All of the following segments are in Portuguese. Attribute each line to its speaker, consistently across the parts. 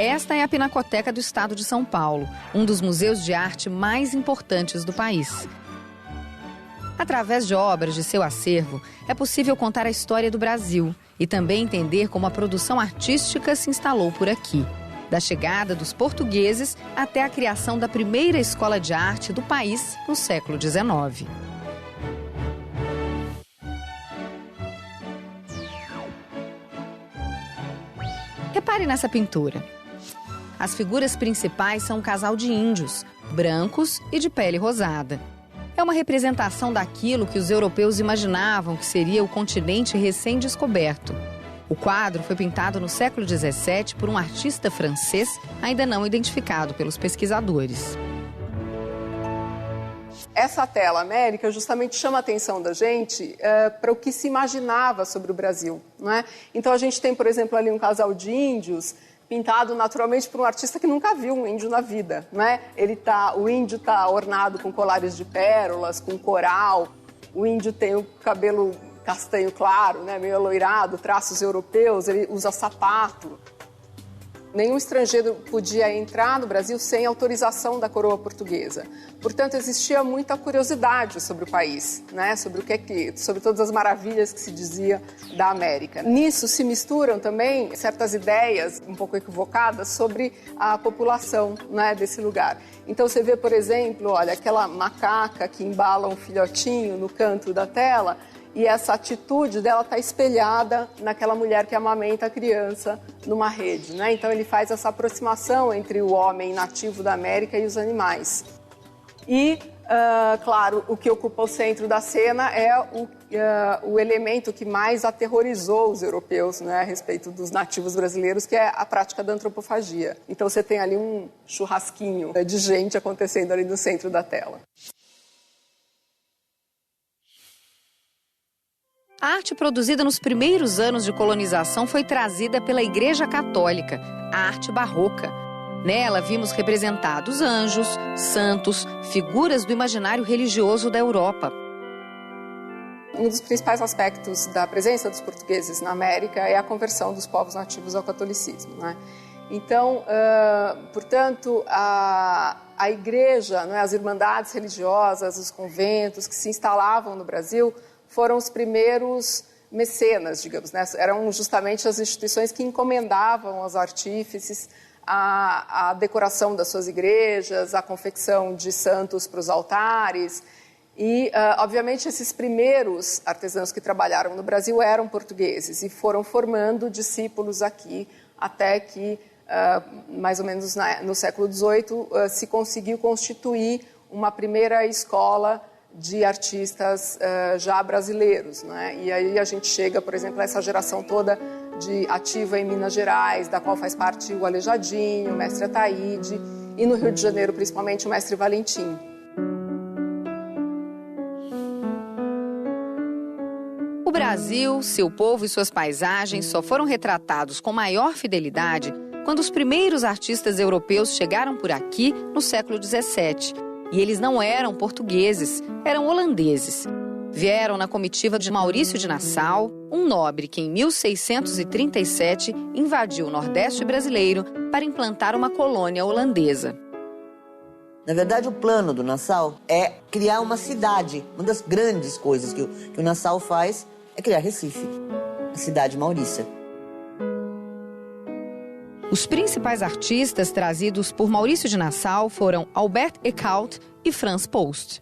Speaker 1: Esta é a Pinacoteca do Estado de São Paulo, um dos museus de arte mais importantes do país. Através de obras de seu acervo, é possível contar a história do Brasil e também entender como a produção artística se instalou por aqui. Da chegada dos portugueses até a criação da primeira escola de arte do país no século XIX. Repare nessa pintura. As figuras principais são um casal de índios, brancos e de pele rosada. É uma representação daquilo que os europeus imaginavam que seria o continente recém-descoberto. O quadro foi pintado no século XVII por um artista francês ainda não identificado pelos pesquisadores.
Speaker 2: Essa tela América justamente chama a atenção da gente para o que se imaginava sobre o Brasil, não é? Então a gente tem, por exemplo, ali um casal de índios pintado naturalmente por um artista que nunca viu um índio na vida, né? O índio está ornado com colares de pérolas, com coral. O índio tem o cabelo castanho claro, né? Meio aloirado, traços europeus, ele usa sapato. Nenhum estrangeiro podia entrar no Brasil sem autorização da coroa portuguesa. Portanto, existia muita curiosidade sobre o país, né? Sobre todas as maravilhas que se dizia da América. Nisso se misturam também certas ideias um pouco equivocadas sobre a população, né, desse lugar. Então você vê, por exemplo, olha, aquela macaca que embala um filhotinho no canto da tela, e essa atitude dela está espelhada naquela mulher que amamenta a criança numa rede, né? Então ele faz essa aproximação entre o homem nativo da América e os animais. E, claro, o que ocupa o centro da cena é o elemento que mais aterrorizou os europeus, né, a respeito dos nativos brasileiros, que é a prática da antropofagia. Então você tem ali um churrasquinho de gente acontecendo ali no centro da tela.
Speaker 1: A arte produzida nos primeiros anos de colonização foi trazida pela Igreja Católica, a arte barroca. Nela vimos representados anjos, santos, figuras do imaginário religioso da Europa.
Speaker 2: Um dos principais aspectos da presença dos portugueses na América é a conversão dos povos nativos ao catolicismo, né? Então, portanto, a Igreja, né, as irmandades religiosas, os conventos que se instalavam no Brasil foram os primeiros mecenas, digamos, né? Eram justamente as instituições que encomendavam aos artífices a decoração das suas igrejas, a confecção de santos para os altares. E, obviamente, esses primeiros artesãos que trabalharam no Brasil eram portugueses e foram formando discípulos aqui até que, mais ou menos no século XVIII, se conseguiu constituir uma primeira escola de artistas já brasileiros, né? E aí a gente chega, por exemplo, a essa geração toda de ativa em Minas Gerais, da qual faz parte o Aleijadinho, o mestre Ataíde, e no Rio de Janeiro, principalmente, o mestre Valentim.
Speaker 1: O Brasil, seu povo e suas paisagens só foram retratados com maior fidelidade quando os primeiros artistas europeus chegaram por aqui no século XVII. E eles não eram portugueses, eram holandeses. Vieram na comitiva de Maurício de Nassau, um nobre que em 1637 invadiu o Nordeste brasileiro para implantar uma colônia holandesa.
Speaker 3: Na verdade, o plano do Nassau é criar uma cidade. Uma das grandes coisas que o Nassau faz é criar Recife, a cidade maurícia.
Speaker 1: Os principais artistas trazidos por Maurício de Nassau foram Albert Eckhout e Franz Post.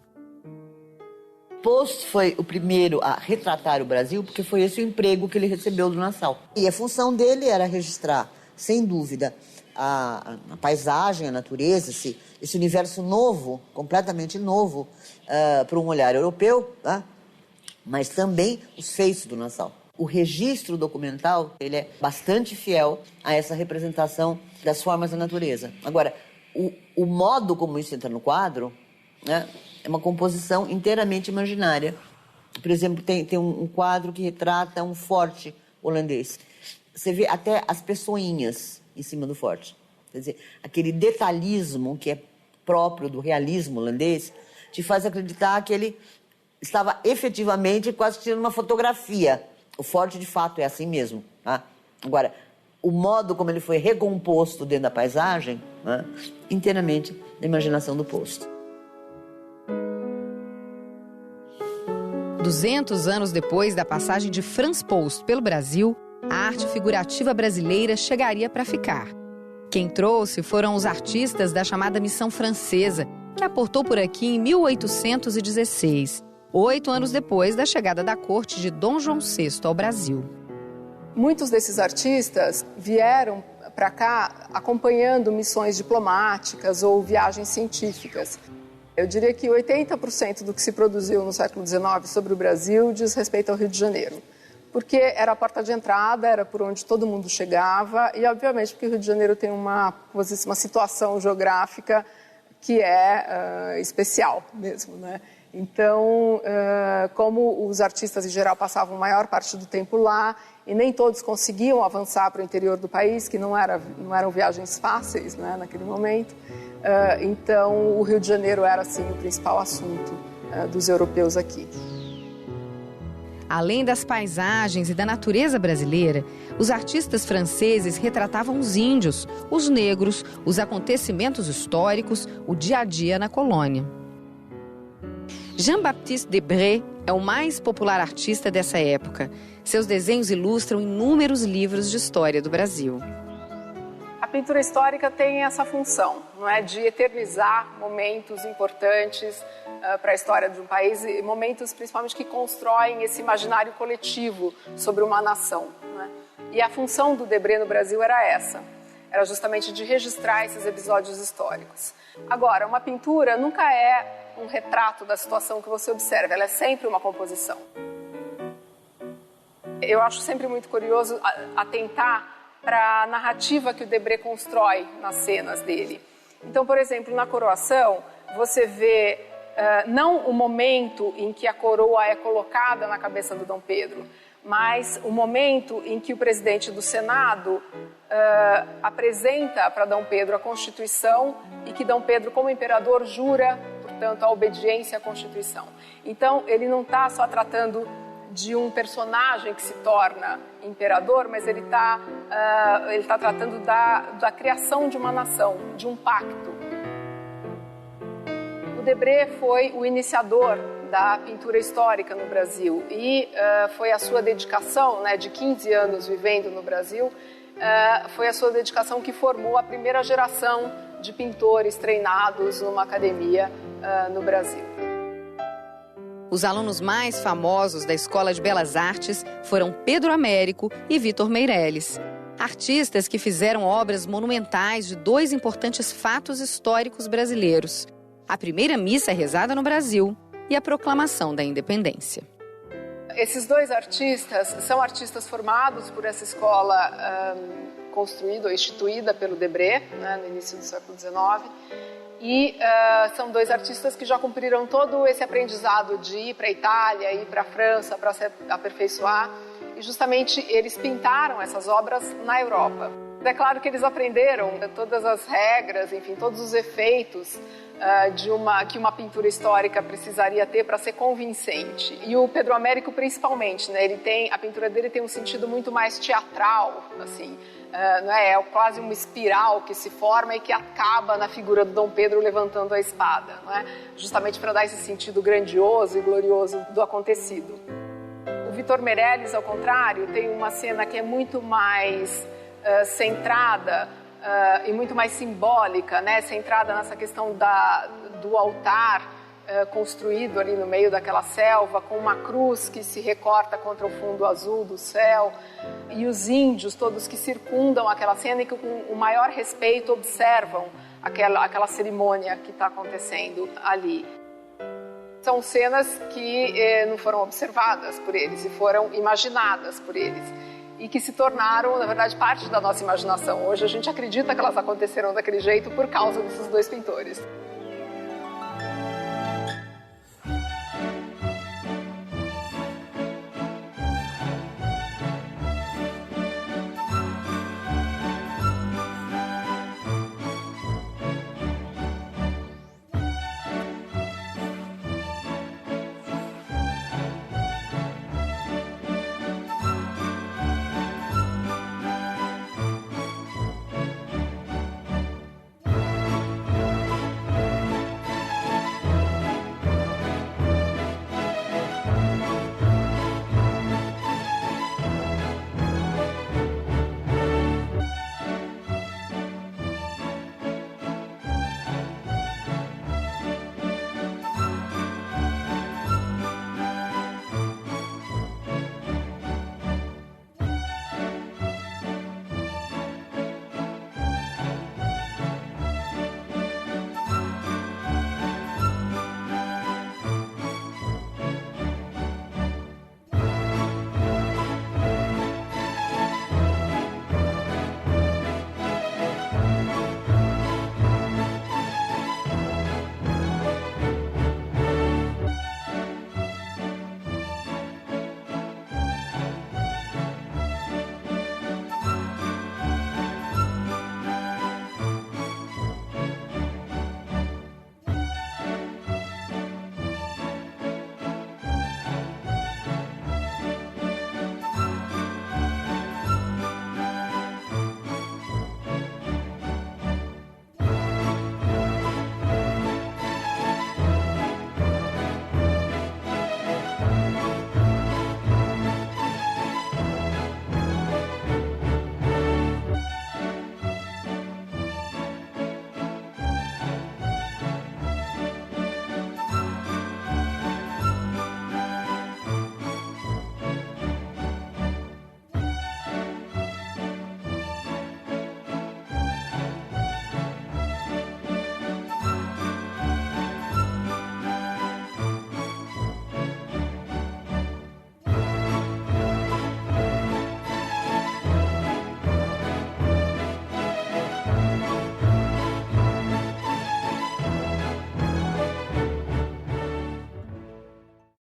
Speaker 3: Post foi o primeiro a retratar o Brasil porque foi esse o emprego que ele recebeu do Nassau. E a função dele era registrar, sem dúvida, a paisagem, a natureza, esse universo novo, completamente novo, para um olhar europeu, tá? Mas também os feitos do Nassau. O registro documental, ele é bastante fiel a essa representação das formas da natureza. Agora, o modo como isso entra no quadro, né, é uma composição inteiramente imaginária. Por exemplo, tem um quadro que retrata um forte holandês. Você vê até as pessoinhas em cima do forte. Quer dizer, aquele detalhismo que é próprio do realismo holandês te faz acreditar que ele estava efetivamente quase tirando uma fotografia. O forte, de fato, é assim mesmo. Tá? Agora, o modo como ele foi recomposto dentro da paisagem, né, inteiramente da imaginação do Post.
Speaker 1: 200 anos depois da passagem de Franz Post pelo Brasil, a arte figurativa brasileira chegaria para ficar. Quem trouxe foram os artistas da chamada Missão Francesa, que aportou por aqui em 1816, 8 anos depois da chegada da corte de Dom João VI ao Brasil.
Speaker 2: Muitos desses artistas vieram para cá acompanhando missões diplomáticas ou viagens científicas. Eu diria que 80% do que se produziu no século XIX sobre o Brasil diz respeito ao Rio de Janeiro. Porque era a porta de entrada, era por onde todo mundo chegava e, obviamente, porque o Rio de Janeiro tem uma situação geográfica que é especial mesmo, né? Então, como os artistas em geral passavam a maior parte do tempo lá e nem todos conseguiam avançar para o interior do país, que não eram viagens fáceis, né, naquele momento, então o Rio de Janeiro era, assim, o principal assunto dos europeus aqui.
Speaker 1: Além das paisagens e da natureza brasileira, os artistas franceses retratavam os índios, os negros, os acontecimentos históricos, o dia a dia na colônia. Jean-Baptiste Debré é o mais popular artista dessa época. Seus desenhos ilustram inúmeros livros de história do Brasil.
Speaker 2: A pintura histórica tem essa função, não é, de eternizar momentos importantes para a história de um país, e momentos principalmente que constroem esse imaginário coletivo sobre uma nação, não é? E a função do Debré no Brasil era justamente de registrar esses episódios históricos. Agora, uma pintura nunca é um retrato da situação que você observa, ela é sempre uma composição. Eu acho sempre muito curioso atentar para a narrativa que o Debré constrói nas cenas dele. Então, por exemplo, na coroação, você vê não o momento em que a coroa é colocada na cabeça do Dom Pedro, mas o momento em que o presidente do Senado apresenta para Dom Pedro a Constituição e que Dom Pedro, como imperador, jura, portanto, a obediência à Constituição. Então, ele não está só tratando de um personagem que se torna imperador, mas ele está tratando da criação de uma nação, de um pacto. O Debré foi o iniciador da pintura histórica no Brasil e foi a sua dedicação, né, de 15 anos vivendo no Brasil, foi a sua dedicação que formou a primeira geração de pintores treinados numa academia no Brasil.
Speaker 1: Os alunos mais famosos da Escola de Belas Artes foram Pedro Américo e Vitor Meirelles, artistas que fizeram obras monumentais de 2 importantes fatos históricos brasileiros: a primeira missa rezada no Brasil e a proclamação da independência.
Speaker 2: Esses 2 artistas são artistas formados por essa escola construída ou instituída pelo Debré, né, no início do século XIX. E são 2 artistas que já cumpriram todo esse aprendizado de ir para a Itália, ir para a França para se aperfeiçoar. E justamente eles pintaram essas obras na Europa. É claro que eles aprenderam todas as regras, enfim, todos os efeitos que uma pintura histórica precisaria ter para ser convincente. E o Pedro Américo principalmente, né? A pintura dele tem um sentido muito mais teatral, assim. Não é quase uma espiral que se forma e que acaba na figura do Dom Pedro levantando a espada, não é? Justamente para dar esse sentido grandioso e glorioso do acontecido. O Vitor Meirelles, ao contrário, tem uma cena que é muito mais centrada e muito mais simbólica, né? Centrada nessa questão do altar construído ali no meio daquela selva, com uma cruz que se recorta contra o fundo azul do céu, e os índios todos que circundam aquela cena e que com o maior respeito observam aquela cerimônia que está acontecendo ali. São cenas que não foram observadas por eles e foram imaginadas por eles e que se tornaram, na verdade, parte da nossa imaginação. Hoje a gente acredita que elas aconteceram daquele jeito por causa desses 2 pintores.